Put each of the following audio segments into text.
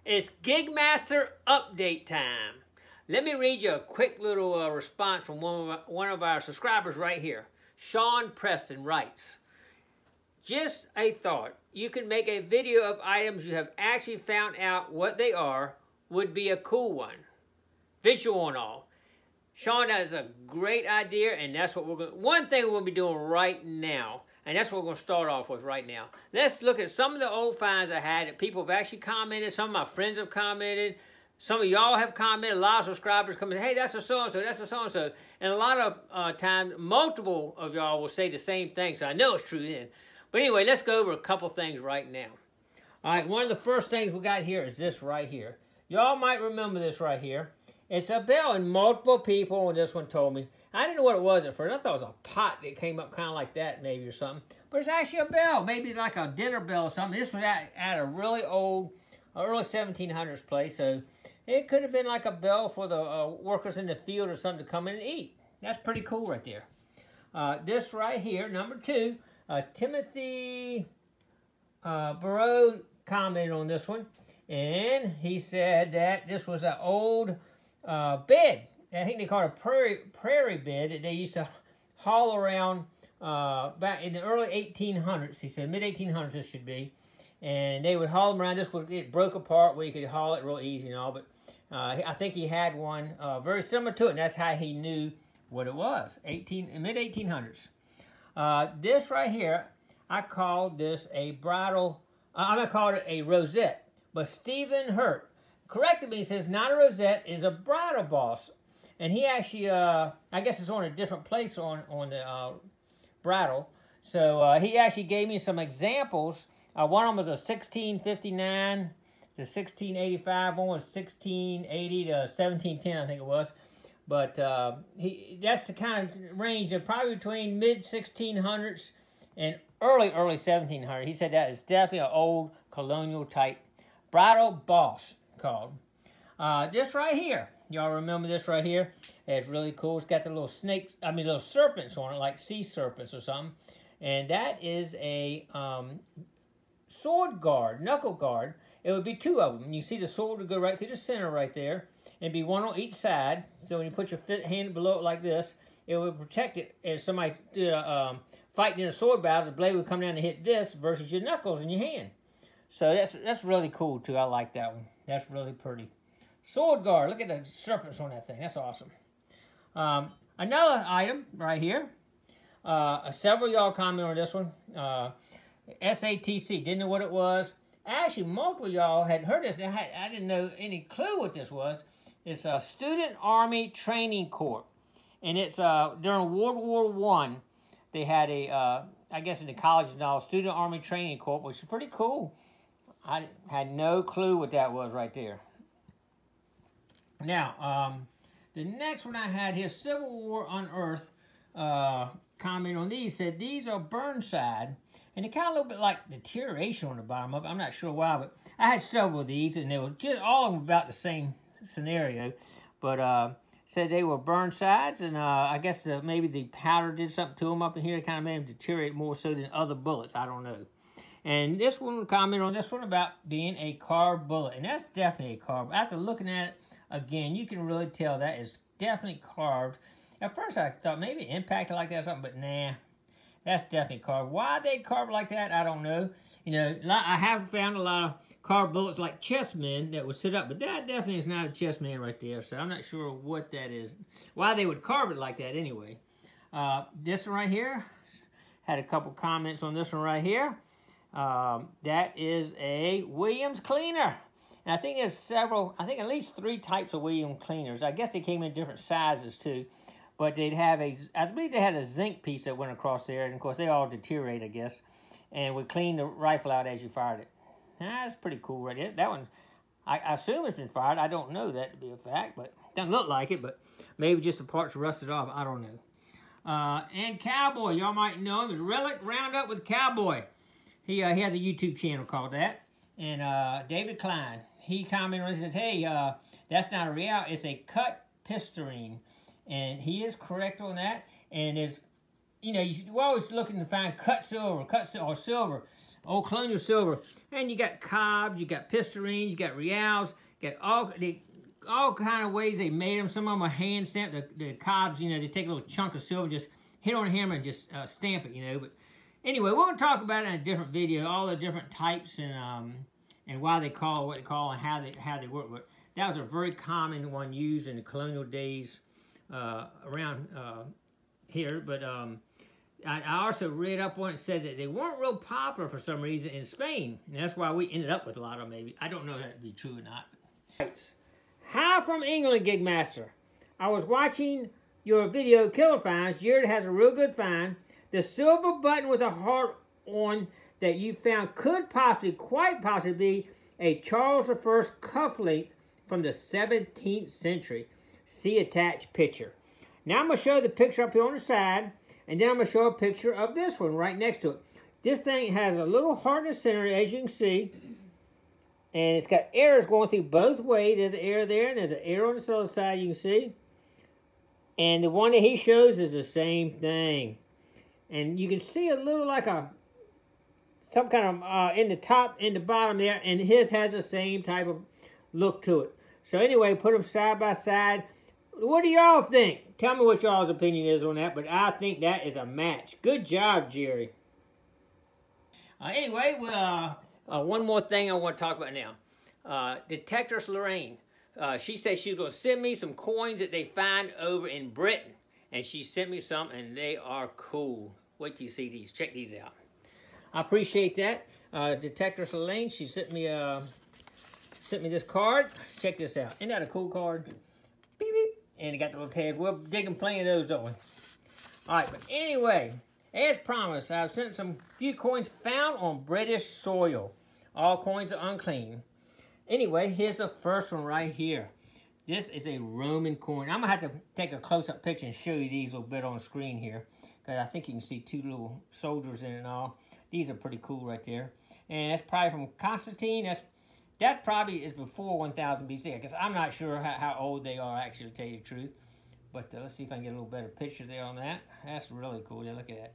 It's Gigmaster update time. Let me read you a quick little response from one of our subscribers right here. Sean Preston writes, just a thought. You could make a video of items you have actually found out what they are. Would be a cool one. Visual and all. Sean, that is a great idea, and that's what we're going to... One thing we're going to be doing right now, and that's what we're going to start off with right now. Let's look at some of the old finds I had that people have actually commented. Some of my friends have commented. Some of y'all have commented. A lot of subscribers come in, hey, that's a so-and-so, that's a so-and-so. And a lot of times, multiple of y'all will say the same thing, so I know it's true then. But anyway, let's go over a couple things right now. All right, one of the first things we got here is this right here. Y'all might remember this right here. It's a bell, and multiple people on this one told me. I didn't know what it was at first. I thought it was a pot that came up kind of like that maybe or something. But it's actually a bell, maybe like a dinner bell or something. This was at a really old, early 1700s place. So it could have been like a bell for the workers in the field or something to come in and eat. That's pretty cool right there. This right here, number 2, Timothy Burrow commented on this one. And he said that this was an old bed. I think they call it a prairie bed that they used to haul around back in the early 1800s. He said mid-1800s this should be. And they would haul them around. This would get broke apart where you could haul it real easy and all. But I think he had one very similar to it. And that's how he knew what it was. Mid-1800s. This right here, I called this a bridle. I'm going to call it a rosette. But Stephen Hurt corrected me. He says, not a rosette, is a bridle boss. And he actually, I guess it's on a different place on the bridle. So he actually gave me some examples. One of them was a 1659 to 1685. One was 1680 to 1710, I think it was. But that's the kind of range of probably between mid-1600s and early 1700s. He said that is definitely an old colonial type bridle boss called. This right here. Y'all remember this right here? It's really cool. It's got the little snakes, little serpents on it, like sea serpents or something. And that is a sword guard, knuckle guard. It would be 2 of them. You see the sword would go right through the center right there. And be one on each side. So when you put your hand below it like this, it would protect it. If somebody did a fighting in a sword battle, the blade would come down and hit this versus your knuckles in your hand. So that's really cool too. I like that one. That's really pretty. Sword guard. Look at the serpents on that thing. That's awesome. Another item right here. Several of y'all commented on this one. SATC. Didn't know what it was. Actually, multiple of y'all had heard this. I didn't know any clue what this was. It's a Student Army Training Corps. And it's during World War I. They had a, I guess in the colleges and all, Student Army Training Corps, which is pretty cool. I had no clue what that was right there. Now, the next one I had here, Civil War Unearthed, comment on these, said these are Burnside. And they kind of a little bit like deterioration on the bottom of it. I'm not sure why, but I had several of these, and they were just all of them about the same scenario. But said they were Burnsides, and I guess maybe the powder did something to them up in here. It kind of made them deteriorate more so than other bullets. I don't know. And this one, comment on this one about being a carved bullet. And that's definitely a carved. After looking at it again, you can really tell that is definitely carved. At first, I thought maybe impacted like that or something, but nah. That's definitely carved. Why they carve like that, I don't know. You know, I have found a lot of carved bullets like chessmen that would sit up, but that definitely is not a chessman right there, so I'm not sure what that is. Why they would carve it like that anyway. This one right here, had a couple comments on this one right here. That is a Williams cleaner. And I think there's several, I think at least 3 types of Williams cleaners. I guess they came in different sizes too. But they'd have I believe they had a zinc piece that went across there. And, of course, they all deteriorate, I guess. And would clean the rifle out as you fired it. That's pretty cool right there. That one, I assume it's been fired. I don't know that to be a fact. But it doesn't look like it. But maybe just the parts rusted off. I don't know. And Cowboy. Y'all might know him. It's Relic Roundup with Cowboy. He has a YouTube channel called that. And David Klein. He commented and says, hey, that's not a real. It's a cut pistarine. And he is correct on that. And there's, you know, we're always looking to find cut silver or silver. old colonial silver. And you got cobs, you got pistarines, you got reals, you got all kind of ways they made them. Some of them are hand stamped. The cobs, you know, they take a little chunk of silver, just hit on a hammer and just stamp it, you know. But anyway, we're going to talk about it in a different video, all the different types and why they call what they call and how they work. But that was a very common one used in the colonial days around here. But I also read up on it and said that they weren't real popular for some reason in Spain. And that's why we ended up with a lot of them, maybe. I don't know if that to be true or not. Hi from England, Gigmaster. I was watching your video, Killer Finds. Jared has a real good find. The silver button with a heart on that you found could possibly, quite possibly, be a Charles I cufflink from the 17th century. See attached picture. Now I'm going to show the picture up here on the side, and then I'm going to show a picture of this one right next to it. This thing has a little heart in the center, as you can see, and it's got arrows going through both ways. There's an arrow there, and there's an arrow on the other side, you can see. And the one that he shows is the same thing. And you can see a little like some kind of, in the top, in the bottom there, and his has the same type of look to it. So anyway, put them side by side. What do y'all think? Tell me what y'all's opinion is on that, but I think that is a match. Good job, Jerry. Anyway, one more thing I want to talk about now. Detectress Lorraine. She said she's going to send me some coins that they find over in Britain. And she sent me some, and they are cool. Wait till you see these. Check these out. I appreciate that. Detectress Lorraine, she sent me this card. Check this out. Isn't that a cool card? Beep, beep. And it got the little tag. We're digging plenty of those, don't we? All right, but anyway, as promised, I've sent some few coins found on British soil. All coins are unclean. Anyway, here's the first one right here. This is a Roman coin. I'm going to have to take a close-up picture and show you these a little bit on the screen here, because I think you can see two little soldiers in it and all. These are pretty cool right there. And that's probably from Constantinus. That probably is before 1000 BC, because I'm not sure how old they are, actually, to tell you the truth. But let's see if I can get a little better picture there on that. That's really cool. Yeah, look at that.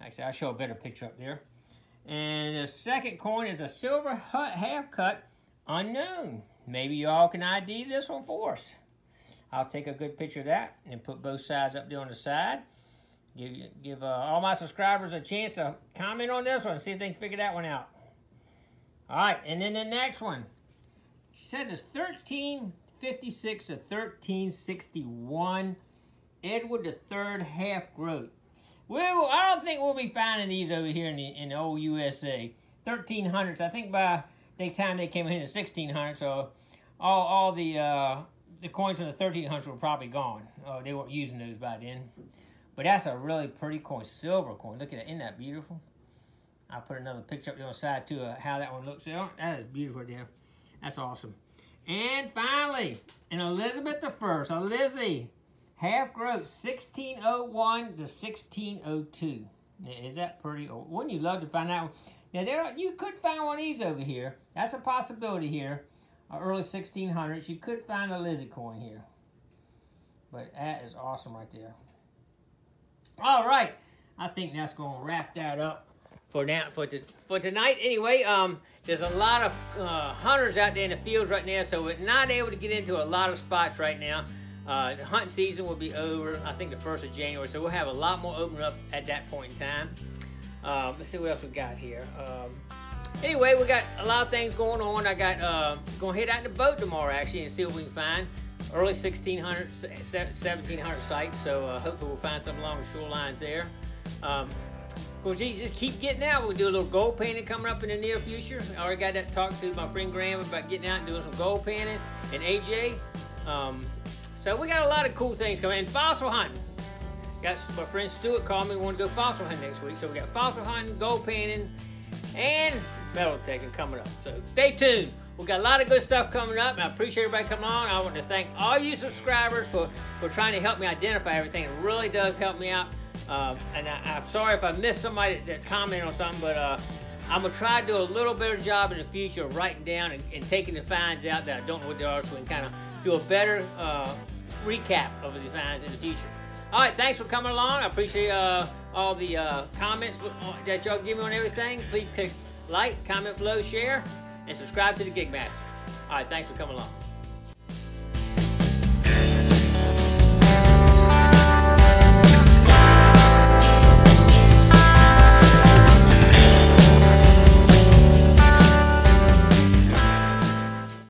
Actually, I'll show a better picture up there. And the second coin is a silver half-cut unknown. Maybe y'all can ID this one for us. I'll take a good picture of that and put both sides up there on the side. Give all my subscribers a chance to comment on this one and see if they can figure that one out. All right, and then the next one. She says it's 1356 to 1361. Edward III half-groat. Well, I don't think we'll be finding these over here in the old USA. 1300s. I think by the time they came in the 1600s, so all the coins from the 1300s were probably gone. They weren't using those by then. But that's a really pretty coin, silver coin. Look at it, isn't that beautiful? I'll put another picture up there on the side too of how that one looks. That is beautiful there. That's awesome. And finally, an Elizabeth I, Lizzie, half-groat, 1601 to 1602. Is that pretty? Wouldn't you love to find that one? Now, you could find one of these over here. That's a possibility here. Early 1600s. You could find a Lizzie coin here. But that is awesome right there. All right. I think that's going to wrap that up for tonight. Anyway, there's a lot of hunters out there in the fields right now, so we're not able to get into a lot of spots right now. The hunting season will be over, I think, the 1st of January, so we'll have a lot more open up at that point in time. Let's see what else we got here. Anyway, we got a lot of things going on. I got going to head out in the boat tomorrow, actually, and see what we can find. Early 1600, 1700 sites, so hopefully we'll find something along the shorelines there. Of course, you just keep getting out. We'll do a little gold painting coming up in the near future. I already got that talk to my friend Graham about getting out and doing some gold painting, and AJ. So we got a lot of cool things coming. And fossil hunting. Got my friend Stuart called me and wanted to go fossil hunting next week. So we got fossil hunting, gold painting, and metal detecting coming up. So stay tuned. We got a lot of good stuff coming up, and I appreciate everybody coming on. I want to thank all you subscribers for trying to help me identify everything. It really does help me out. And I'm sorry if I missed somebody that commented on something, but I'm going to try to do a little better job in the future of writing down and taking the finds out that I don't know what they are, so we can kind of do a better recap of the finds in the future. All right, thanks for coming along. I appreciate all the comments that y'all give me on everything. Please like, comment below, share, and subscribe to the Gigmaster. All right, thanks for coming along.